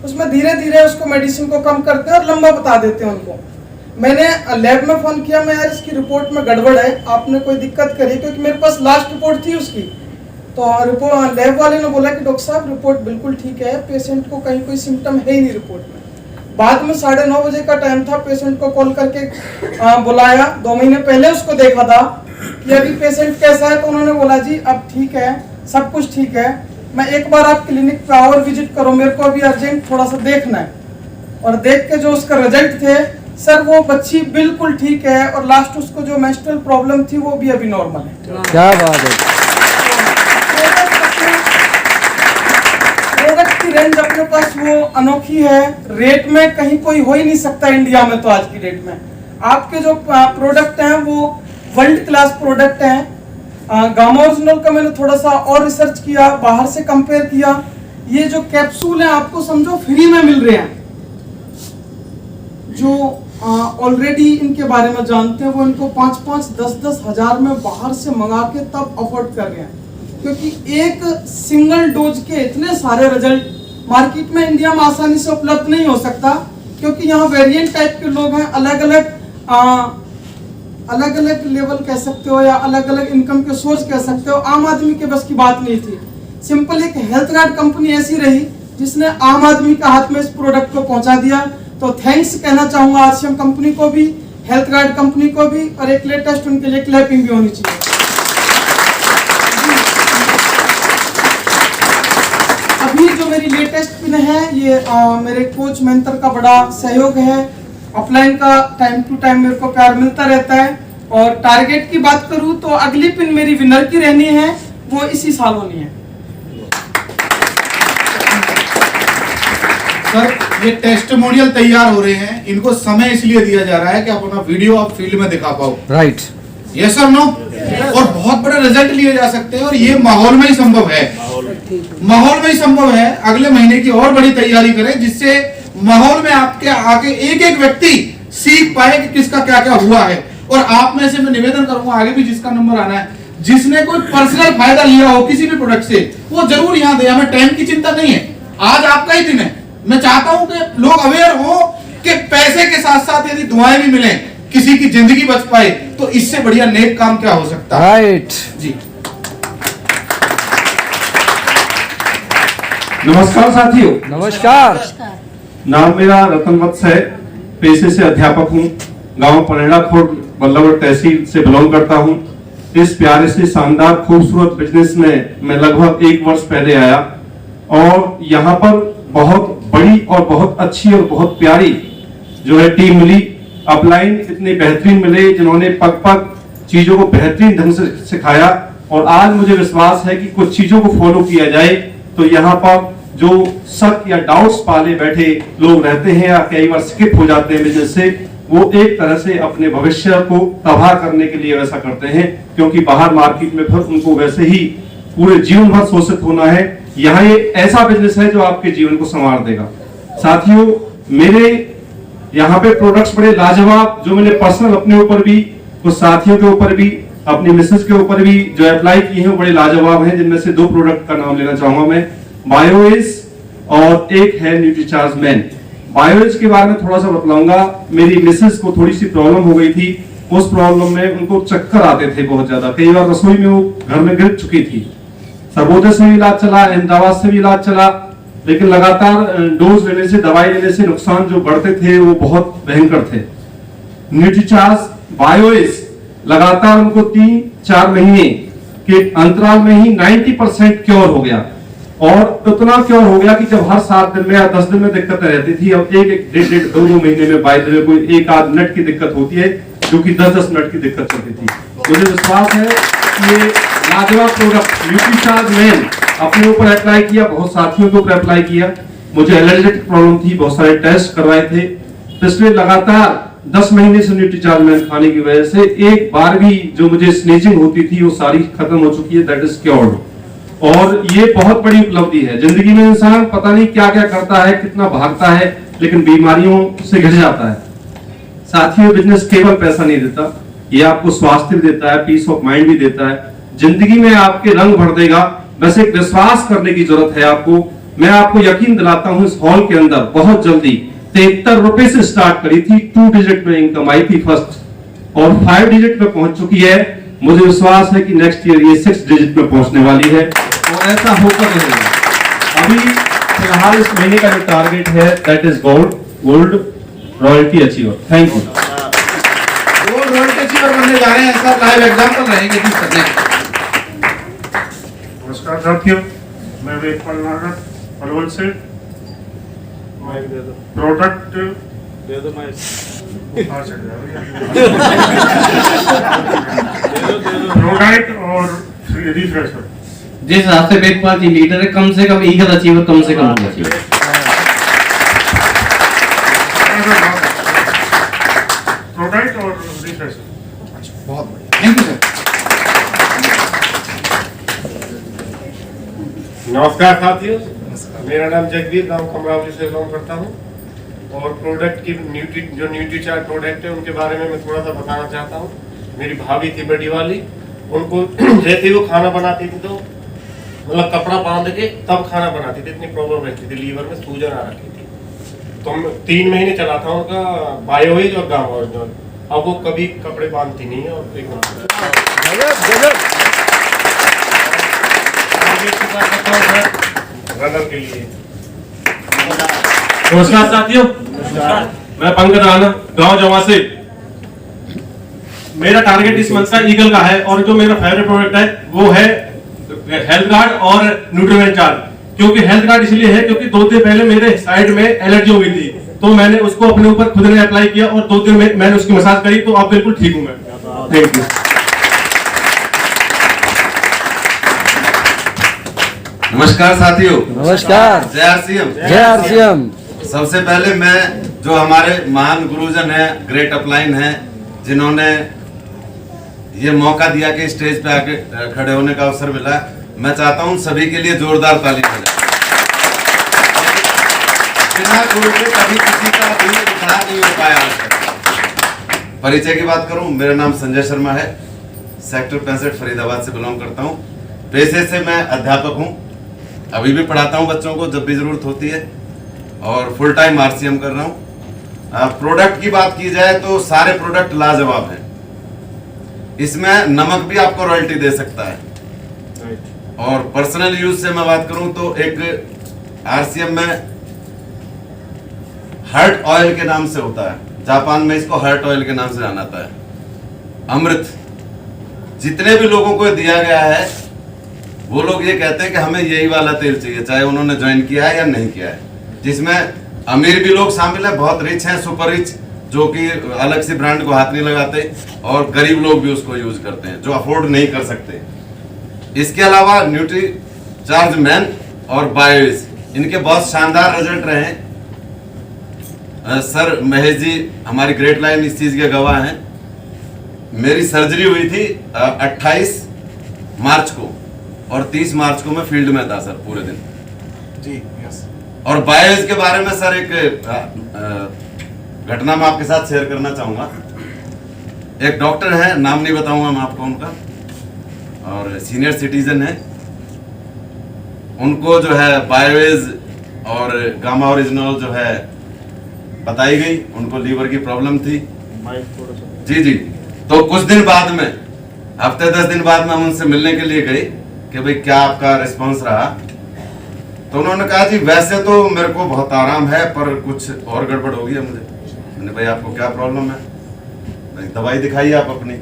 उसमें धीरे धीरे उसको मेडिसिन को कम करते हैं और लंबा बता देते हैं उनको। मैंने लैब में फोन किया, मैं यार इसकी रिपोर्ट में गड़बड़ है, आपने कोई दिक्कत करी, क्योंकि मेरे पास लास्ट रिपोर्ट थी उसकी। तो रिपोर्ट लैब वाले ने बोला कि डॉक्टर साहब रिपोर्ट बिल्कुल ठीक है, पेशेंट को कहीं कोई सिम्टम है ही नहीं रिपोर्ट में। बाद में 9:30 बजे का टाइम था, पेशेंट को कॉल करके बुलाया, 2 महीने पहले उसको देखा था कि अभी पेशेंट कैसा है, तो उन्होंने बोला जी अब ठीक है, सब कुछ ठीक है, मैं एक बार आप क्लिनिक पे आओ और विजिट करो, मेरे को अभी अर्जेंट थोड़ा सा देखना है। और देख के जो उसका रिजल्ट थे सर, वो बच्ची बिल्कुल ठीक है और लास्ट उसको जो मेंस्ट्रुअल प्रॉब्लम थी वो भी अभी नॉर्मल है। क्या बात है। प्रोडक्ट की रेंज अपने पास वो अनोखी है, रेट में कहीं कोई हो ही नहीं सकता इंडिया में। तो आज की डेट में आपके जो प्रोडक्ट हैं वो वर्ल्ड क्लास प्रोडक्ट हैं। गामा ओरिजिनल का मैंने थोड़ा सा और रिसर्च किया, बाहर से कंपेयर किया, ये जो कैप्सूल हैं आपको समझो फ्री में मिल रहे हैं। जो ऑलरेडी इनके बारे में जानते हैं वो इनको 5-5, 10-10 हजार में बाहर से मंगा के तब अफोर्ड कर रहे हैं, क्योंकि एक सिंगल डोज के इतने सारे रिजल्ट मार्केट में इंडिया में आसानी से उपलब्ध नहीं हो सकता, क्योंकि यहाँ वेरिएंट टाइप के लोग हैं, अलग अलग लेवल कह सकते हो या अलग अलग इनकम के सोर्स कह सकते हो। आम आदमी के बस की बात नहीं थी। सिंपल एक हेल्थ गार्ड कंपनी ऐसी रही जिसने आम आदमी के हाथ में इस प्रोडक्ट को पहुंचा दिया। तो थैंक्स कहना चाहूंगा आरसीएम कंपनी को भी, हेल्थ गार्ड कंपनी को भी, और एक लेटेस्ट उनके लिए क्लैपिंग भी होनी चाहिए। अभी जो मेरी लेटेस्ट पिन है ये मेरे कोच मेंटर का बड़ा सहयोग है। ऑफलाइन का टाइम टू टाइम मेरे को प्यार मिलता रहता है। और टारगेट की बात करूं तो अगली पिन मेरी विनर की रहनी है, वो इसी साल होनी है। सर ये टेस्टिमोनियल तैयार हो रहे हैं, इनको समय इसलिए दिया जा रहा है कि अपना वीडियो आप फील्ड में दिखा पाओ। राइट, यस और नो, और बहुत बड़े रिजल्ट लिए जा सकते हैं, और ये माहौल में ही संभव है, माहौल में ही संभव है। अगले महीने की और बड़ी तैयारी करें जिससे माहौल में आपके आगे एक एक व्यक्ति सीख पाए कि किसका क्या क्या हुआ है। और आप में से मैं निवेदन करूंगा आगे भी जिसका नंबर आना है, जिसने कोई पर्सनल फायदा लिया हो किसी भी प्रोडक्ट से, वो जरूर यहाँ दे। हमें टाइम की चिंता नहीं है, आज आपका ही दिन है। मैं चाहता हूं कि लोग अवेयर हो कि पैसे के साथ साथ यदि दुआएं भी मिलें, किसी की जिंदगी बच पाए, तो इससे बढ़िया नेक काम क्या हो सकता है। राइट जी। नमस्कार साथियों। नमस्कार। नाम मेरा रतन वत्स है, पेशे से अध्यापक हूँ, गांव पनेड़ा खुर्द बल्लभगढ़ तहसील से बिलोंग करता हूँ। इस प्यारे से शानदार खूबसूरत बिजनेस में मैं लगभग 1 वर्ष पहले आया, और यहाँ पर बहुत बड़ी और बहुत अच्छी और बहुत प्यारी जो है टीम मिली। अपलाइन इतने बेहतरीन मिले जिन्होंने पग पग चीजों को बेहतरीन ढंग से सिखाया, और आज मुझे विश्वास है कि कुछ चीजों को फॉलो किया जाए तो यहाँ पर जो शक या डाउट्स पाले बैठे लोग रहते हैं या कई बार स्किप हो जाते हैं बिजनेस से, वो एक तरह से अपने भविष्य को तबाह करने के लिए वैसा करते हैं, क्योंकि बाहर मार्केट में फिर उनको वैसे ही पूरे जीवन भर शोषित होना है। यहाँ ये ऐसा बिजनेस है जो आपके जीवन को संवार देगा। साथियों, मेरे यहाँ पे प्रोडक्ट्स बड़े लाजवाब, जो मैंने पर्सनल अपने ऊपर भी, कुछ साथियों के ऊपर भी, अपनी मिसेस के ऊपर भी जो अप्लाई किए हैं, बड़े लाजवाब हैं। जिनमें से 2 प्रोडक्ट का नाम लेना चाहूंगा मैं, बायोएज और एक है न्यूट्रीचार्ज मैन। बायोएज के बारे में थोड़ा सा बतलाऊंगा। मेरी मिसेस को थोड़ी सी प्रॉब्लम हो गई थी, उस प्रॉब्लम में उनको चक्कर आते थे बहुत ज्यादा, कई बार रसोई में वो घर में गिर चुकी थी। सर्वोदय से भी इलाज चला, अहमदाबाद से भी इलाज चला, लेकिन लगातार डोज लेने से, दवाई लेने से नुकसान जो बढ़ते थे वो बहुत भयंकर थे। न्यूट्रीचार्ज बायोएज लगातार उनको 3-4 महीने के अंतराल में ही 90% क्योर हो गया, और इतना क्योर हो गया कि जब हर 7 दिन में या 10 दिन में दिक्कतें रहती थी, अब 1-1.5-2 महीने में बाय द वे कोई 1-8 मिनट की दिक्कत होती है, जो कि 10-10 मिनट की दिक्कत चलती थी। मुझे विश्वास है कि ये लाजवाब प्रोडक्ट न्यूट्रीचार्ज मैन अपने ऊपर अप्लाई किया, बहुत साथियों के ऊपर अप्लाई किया। मुझे एलर्जिक प्रॉब्लम थी, बहुत सारे टेस्ट करवाए थे। पिछले लगातार 10 महीने से न्यूट्रीचार्ज मैन खाने की वजह से एक बार भी जो मुझे स्नेचिंग होती थी वो सारी खत्म हो चुकी है, दैट इज क्योर्ड। और ये बहुत बड़ी उपलब्धि है। जिंदगी में इंसान पता नहीं क्या क्या करता है, कितना भागता है, लेकिन बीमारियों से घिर जाता है। साथियों, बिजनेस केवल पैसा नहीं देता, ये आपको स्वास्थ्य भी देता है, पीस ऑफ माइंड भी देता है, जिंदगी में आपके रंग भर देगा। बस एक विश्वास करने की जरूरत है आपको। मैं आपको यकीन दिलाता हूं, इस हॉल के अंदर बहुत जल्दी 73 रुपए से स्टार्ट करी थी, 2 डिजिट में इनकम आई थी फर्स्ट और 5 डिजिट में पहुंच चुकी है। मुझे विश्वास है कि नेक्स्ट ईयर ये 6 डिजिट में पहुंचने वाली है और ऐसा होकर रहेगा। अभी फिलहाल इस महीने का जो टारगेट है that is gold royalty achiever. Thank you. Gold royalty achiever बनने जा रहे हैं सर, लाइव एग्जांपल रहेंगे जी सर। नमस्कार साथियों, मैं वेदपाल नागर पलवल से प्रोडक्ट दे दो। मैं प्रोडक्ट और रिफ्रेशर जिस हिसाब से वेदपाल जी लीडर है, कम से कम ईगल अचीवर कम से कम होना चाहिए। प्रोडक्ट और रिफ्रेशर। बहुत बढ़िया, थैंक यू सर। नमस्कार साथियों, मेरा नाम जगदीप, गांव कमरावली से बिलोंग करता हूं और प्रोडक्ट की न्यूट्रीचार्ट प्रोडक्ट है उनके बारे में मैं थोड़ा सा बताना चाहता हूं। मेरी भाभी थी बड़ी वाली, उनको जैसे ही वो खाना बनाती थी तो मतलब कपड़ा बांध के तब खाना बनाती थी, इतनी प्रॉब्लम रहती थी, लीवर में सूजन आ रखी थी। तो 3 महीने चला था उनका बायोइज और गामा ओरिजिनल। अब वो कभी कपड़े बांधती नहीं है और एकदम रनर के लिए। नमस्कार साथियों, मैं पंकज राणा, गांव जवा से। मेरा टारगेट इस मंथ का ईगल का है और जो मेरा फेवरेट प्रोडक्ट है वो है हेल्थ गार्ड और न्यूट्रीमेंट चार्ज। क्योंकि हेल्थ गार्ड इसलिए है क्योंकि 2 दिन पहले मेरे साइड में एलर्जी हो गई थी, तो मैंने उसको अपने ऊपर खुद ने अप्लाई किया और 2 दिन में मैंने उसकी मसाज करी, तो अब बिल्कुल ठीक हूं मैं। Thank you. नमस्कार साथियों। नमस्कार। जय आरसीएम। जय आरसीएम। सबसे पहले मैं जो हमारे महान गुरुजन हैं, ग्रेट अपलाइन हैं, जिन्होंने ये मौका दिया कि स्टेज पे आके खड़े होने का अवसर मिला, मैं चाहता हूं सभी के लिए जोरदार ताली बजाएं। बिना गुरु के कभी किसी का भी उद्धार नहीं हो पाया आज तक। परिचय की बात करूं, मेरा नाम संजय शर्मा है, सेक्टर 65 फरीदाबाद से बिलोंग करता हूं। पेशे से मैं अध्यापक हूं, अभी भी पढ़ाता हूं बच्चों को जब भी जरूरत होती है और फुल टाइम आरसीएम कर रहा हूं। प्रोडक्ट की बात की जाए तो सारे प्रोडक्ट लाजवाब हैं। इसमें नमक भी आपको रॉयल्टी दे सकता है। और पर्सनल यूज से मैं बात करूं तो एक आरसीएम में हर्ट ऑयल के नाम से होता है, जापान में इसको हर्ट ऑयल के नाम से जाना जाता है। अमृत जितने भी लोगों को दिया गया है वो लोग ये कहते हैं कि हमें यही वाला तेल चाहिए, चाहे उन्होंने ज्वाइन किया है या नहीं किया है। जिसमें अमीर भी लोग शामिल है, बहुत रिच हैं, सुपर रिच, जो कि अलग से ब्रांड को हाथ नहीं लगाते, और गरीब लोग भी उसको यूज करते हैं जो अफोर्ड नहीं कर सकते। इसके अलावा न्यूट्री चार्ज मैन और बायोइज, इनके बहुत शानदार रिजल्ट रहे हैं। सर महेश जी हमारी ग्रेट लाइन इस चीज के गवाह हैं। मेरी सर्जरी हुई थी 28 मार्च को और 30 मार्च को मैं फील्ड में था सर पूरे दिन जी। यस। और बायोइज के बारे में सर एक घटना मैं आपके साथ शेयर करना चाहूंगा। एक डॉक्टर है, नाम नहीं बताऊंगा मैं आपको उनका, और सीनियर सिटीजन है। उनको जो है बायोइज और गामा ओरिजिनल जो है बताई गई, उनको लीवर की प्रॉब्लम थी। जी जी। तो कुछ दिन बाद में, हफ्ते 10 दिन बाद में हम उनसे मिलने के लिए गए कि भाई क्या आपका रिस्पांस रहा। तो उन्होंने कहा जी वैसे तो मेरे को बहुत आराम है पर कुछ और गड़बड़ हो गई है मुझे। मैंने भाई आपको क्या प्रॉब्लम है, दवाई दिखाइए आप अपनी।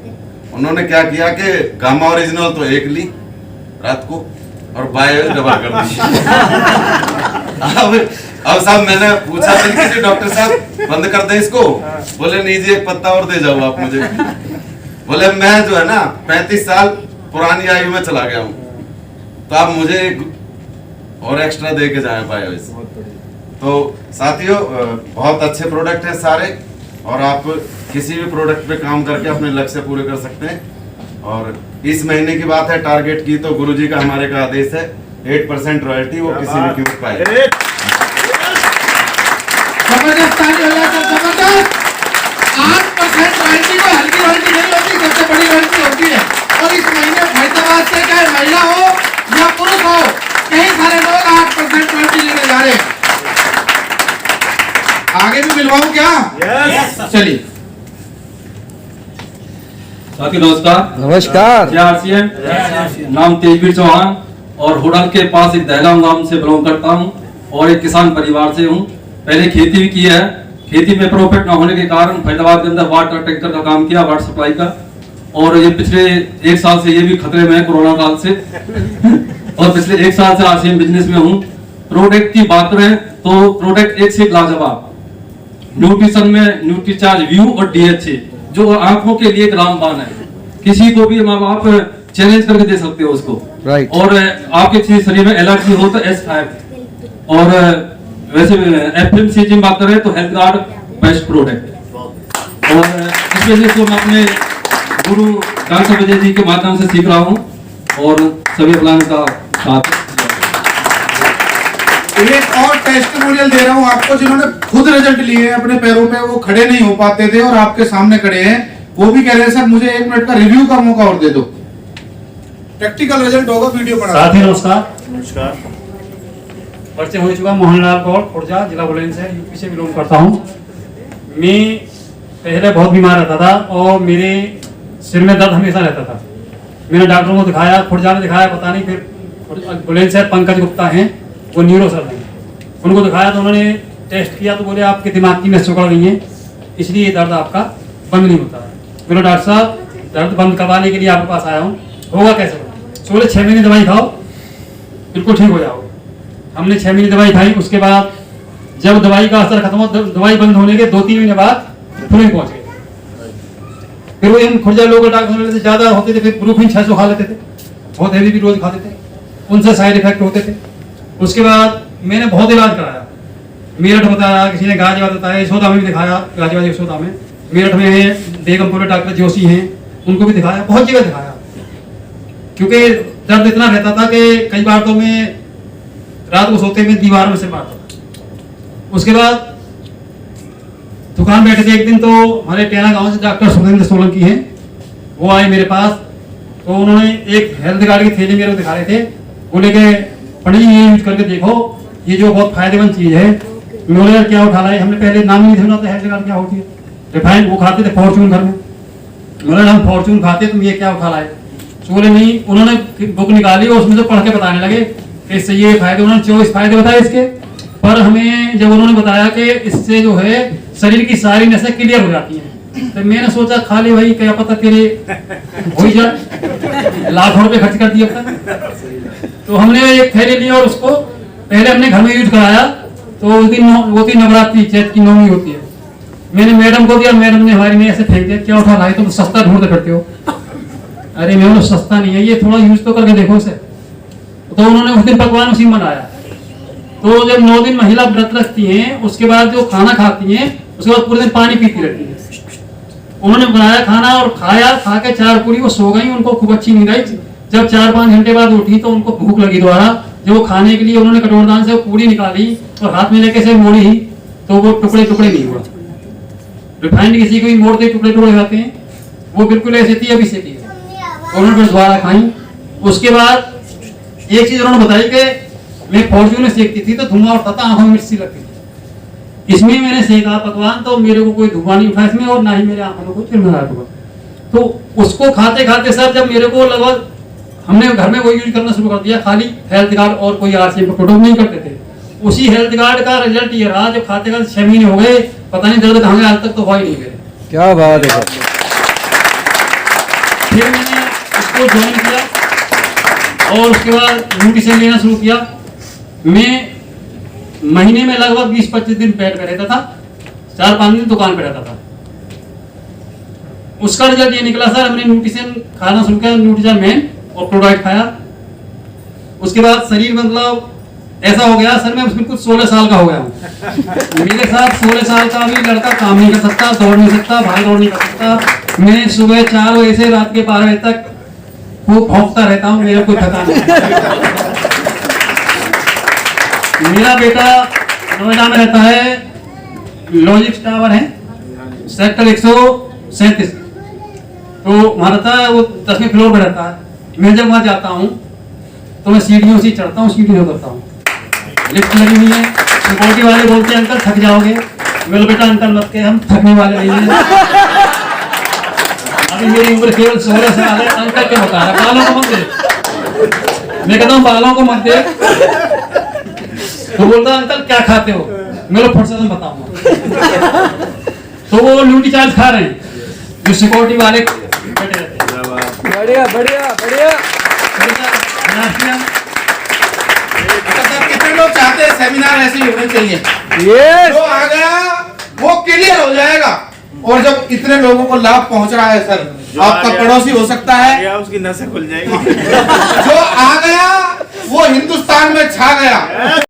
उन्होंने क्या किया कि गामा ओरिजिनल तो 1 ली रात को और बायो डबल कर दी। अब साहब मैंने पूछा कि डॉक्टर साहब बंद कर दे इसको, बोले नहीं जी 1 पत्ता और दे जाओ आप मुझे। बोले मैं जो है ना 35 साल पुरानी आयु में चला गया हूँ, तो आप मुझे एक और एक्स्ट्रा दे के जाए बायोइज। तो साथियों बहुत अच्छे प्रोडक्ट हैं सारे, और आप किसी भी प्रोडक्ट पे काम करके अपने लक्ष्य पूरे कर सकते हैं। और इस महीने की बात है टारगेट की, तो गुरुजी का हमारे का आदेश है 8% रॉयल्टी वो किसी भी कीमत पाए। जबरदस्त ताली हो जाए सर, जबरदस्त। 8% रॉयल्टी को हल्की रॉयल्टी नहीं होती, सबसे बड़ी रॉयल्टी होती है। और इस महीने फरीदाबाद से चाहे महिला हो या पुरुष हो, कई सारे लोग 8% रॉयल्टी लेने जा रहे हैं। आगे भी मिलवाऊं क्या? चलिए। साथी नमस्कार। नमस्कार। आरसीएम नाम तेजवीर चौहान और होडल के पास एक दहगाम गांव से बिलोंग करता हूं और एक किसान परिवार से हूं। पहले खेती भी की है। खेती में प्रॉफिट न होने के कारण फरीदाबाद के अंदर वाटर टैंकर का काम किया, वाटर सप्लाई का, और ये पिछले 1 साल से ये भी खतरे में है कोरोना काल से और पिछले 1 साल से आरसीएम बिजनेस में हूँ। प्रोडक्ट की बात करें तो प्रोडक्ट एक से एक लाजवाब। न्यूट्रिशन में न्यूट्रीचार्ज व्यू और डीएचए जो आंखों के लिए एक रामबाण है, किसी को भी आप चैलेंज करके दे सकते हो उसको। राइट। और आपके शरीर में एलर्जी हो तो S5 और वैसे FMCG में बात करें तो हेल्थ गार्ड बेस्ट प्रोडक्ट। और इस वजह से मैं अपने गुरु डॉक्टर विजय जी के माध्यम से सीख रहा हूँ और सभी प्लान का साथ। एक और टेस्टिमोनियल दे रहा हूँ आपको, जिन्होंने खुद रिजल्ट लिए हैं अपने पैरों पे, वो खड़े नहीं हो पाते थे और आपके सामने खड़े हैं, वो भी कह रहे हैं सर मुझे 1 मिनट का रिव्यू का मौका और दे दो। प्रैक्टिकल रिजल्ट होगा, वीडियो बना। साथी नमस्कार। परिचय हो चुका, मोहनलाल गौड़, खुर्जा, जिला बुलंद से, यूपी से बिलोंग करता हूँ। मैं पहले बहुत बीमार रहता था और मेरे सिर में दर्द हमेशा रहता था। मैंने डॉक्टरों को दिखाया, खुर्जा में दिखाया, पता नहीं, फिर बुलंद से पंकज गुप्ता हैं, वो न्यूरो सर्जन हैं, उनको दिखाया तो उन्होंने टेस्ट किया तो बोले आपके दिमाग की नस उखड़ गई है, इसलिए ये दर्द आपका बंद नहीं होता है। बोले डॉक्टर साहब दर्द बंद करवाने के लिए आपके पास आया हूँ, होगा कैसे? तो बोले 6 महीने दवाई खाओ, बिल्कुल ठीक हो जाओगे। हमने 6 महीने दवाई खाई। उसके बाद जब दवाई का असर खत्म हो, दवाई बंद होने के 2-3 महीने बाद फिर पहुंच गए। फिर वो इन खुर्जा लोग डॉक्टर ज्यादा होते थे, फिर ब्रूफिन 600 खा लेते थे, बहुत हैवी भी रोज खाते थे, उनसे साइड इफेक्ट होते थे। उसके बाद मैंने बहुत इलाज कराया, मेरठ बताया, किसी ने गाजियाबाद बताया, यशोदा में भी दिखाया, गाजियाबाद यशोदा में, मेरठ में है बेगमपुर डॉक्टर जोशी हैं, उनको भी दिखाया, बहुत जगह दिखाया, क्योंकि दर्द इतना रहता था कि कई बार तो मैं रात को सोते में दीवार में से मारता था। उसके बाद दुकान बैठे थे एक दिन, तो हमारे टेना गांव से डॉक्टर सुरेंद्र सोलंकी हैं, वो आए मेरे पास, तो उन्होंने एक हेल्थ गार्ड की थैली मेरे को दिखा रहे थे, बोले कि पंडित जी ये यूज करके देखो, ये जो बहुत फायदेमंद चीज है। मैंने यार क्या उठा लाए, हमने पहले नाम ही नहीं सुना था हेल्थ गार्ड क्या होती है। रिफाइंड वो खाते थे फॉर्चून घर में, मैंने हम फॉर्चून खाते, तुम ये क्या उठा लाए? तो बोले नहीं, उन्होंने बुक निकाली और उसमें से पढ़ के बताने लगे इससे ये फायदे, उन्होंने 24 फायदे बताए इसके। पर हमें जब उन्होंने बताया कि इससे जो है शरीर की सारी नसें क्लियर हो जाती हैं, तो मैंने सोचा खा ले भाई, क्या पता तेरे हो ही जाए, लाखों रुपए खर्च कर दिए अब तक। तो हमने एक थैली ली और उसको पहले हमने घर में यूज कराया। तो उस दिन वो थी नवरात्रि, चैत की नवमी होती है, मैंने मैडम को दिया, मैडम ने हमारी में ऐसे फेंक दिया, क्या उठा लाई, तुम तो सस्ता ढूंढते फिरते हो। अरे मैंने सस्ता नहीं है, ये थोड़ा यूज तो करके देखो इसे। तो उन्होंने उस दिन पकवान उसी में बनाया। तो जब 9 दिन महिला व्रत रखती हैं, उसके बाद जो खाना खाती हैं, उसके बाद पूरे दिन पानी पीती रहती है। उन्होंने बनाया खाना और खाया, खा के 4 पूरी वो सो गई, उनको खूब अच्छी नींद आई। जब 4-5 घंटे बाद उठी तो उनको भूख लगी दोबारा, जब वो खाने के लिए उन्होंने कटोरदान से वो पूरी निकाली और हाथ में लेके से मोड़ी ही, तो वो टुकड़े टुकड़े नहीं हुआ। रिफाइंड किसी को भी मोड़ते टुकड़े टुकड़े जाते हैं, वो बिल्कुल ऐसे थी अभी से थी। उन्होंने फिर दोबारा खाई। उसके बाद एक चीज उन्होंने बताई कि मैं फॉर्चून में सेकती थी तो धुआं उठता था, आंखों में मिर्ची लगती थी। इसमें मैंने सेका पकवान तो मेरे को कोई धुआं नहीं उठा इसमें, और ना ही मेरे आंखों में कोई चिरमिराहट हुआ। तो उसको खाते खाते सर जब मेरे को लगभग, हमने घर में वो यूज करना शुरू कर दिया, खाली हेल्थ गार्ड और कोई आरसीएम का प्रोडक्ट नहीं करते थे। उसी हेल्थ गार्ड का रिजल्ट ये रहा, जब खाते खाते 6 महीने हो गए, पता नहीं दर्द कहाँ गया, आज तक तो हुआ ही नहीं मेरे। क्या बात है। फिर मैंने इसको ज्वाइन किया और उसके बाद न्यूट्रिशन लेना शुरू किया। मैं महीने में लगभग 20-25 दिन पेट पे रहता था, 4-5 दिन दुकान पे रहता था। उसका रिजल्ट ये निकला सर, हमने न्यूट्रिशन खाना शुरू किया, न्यूट्रिशन मैन और प्रोडक्ट खाया। उसके बाद शरीर मतलब ऐसा हो गया सर, मैं बिल्कुल 16 साल का हो गया हूँ। मेरे साथ 16 साल का भी लड़का काम नहीं कर सकता, दौड़ नहीं सकता, भाग दौड़ नहीं कर सकता। मैं सुबह 4 बजे से रात के 12 बजे तक खूब भौंकता रहता हूँ, मेरा कोई थकान नहीं। मेरा बेटा नोएडा में रहता है, लॉजिक्स टावर है, सेक्टर 137, तो वहाँ रहता है, वो 10वें फ्लोर पे रहता है। मैं जब वहाँ जाता हूँ तो मैं सीढ़ियों से चढ़ता हूँ, सीढ़ियों से उतरता हूँ, लिफ्ट लगी हुई है। सिक्योरिटी वाले बोलते हैं अंकल थक जाओगे, बोले बेटा अंकल मत के, हम थकने वाले नहीं हैं। अभी मेरी उम्र केवल 16 साल है, अंकल के बता रहा, बालों को मत दे। मैं कहता हूँ बालों को मत दे। तो बोलता अंकल क्या खाते हो, मैं लोग फट से बताऊंगा। तो वो ड्यूटी चार्ज खा रहे हैं, जो सिक्योरिटी वाले बैठे रहते हैं। बढ़िया बढ़िया बढ़िया। कितने लोग चाहते हैं सेमिनार ऐसे ही होने चाहिए? Yes. जो आ गया वो क्लियर हो जाएगा। और जब इतने लोगों को लाभ पहुंच रहा है सर, आपका पड़ोसी हो सकता है, उसकी नसें खुल जाएंगी। जो आ गया वो हिंदुस्तान में छा गया।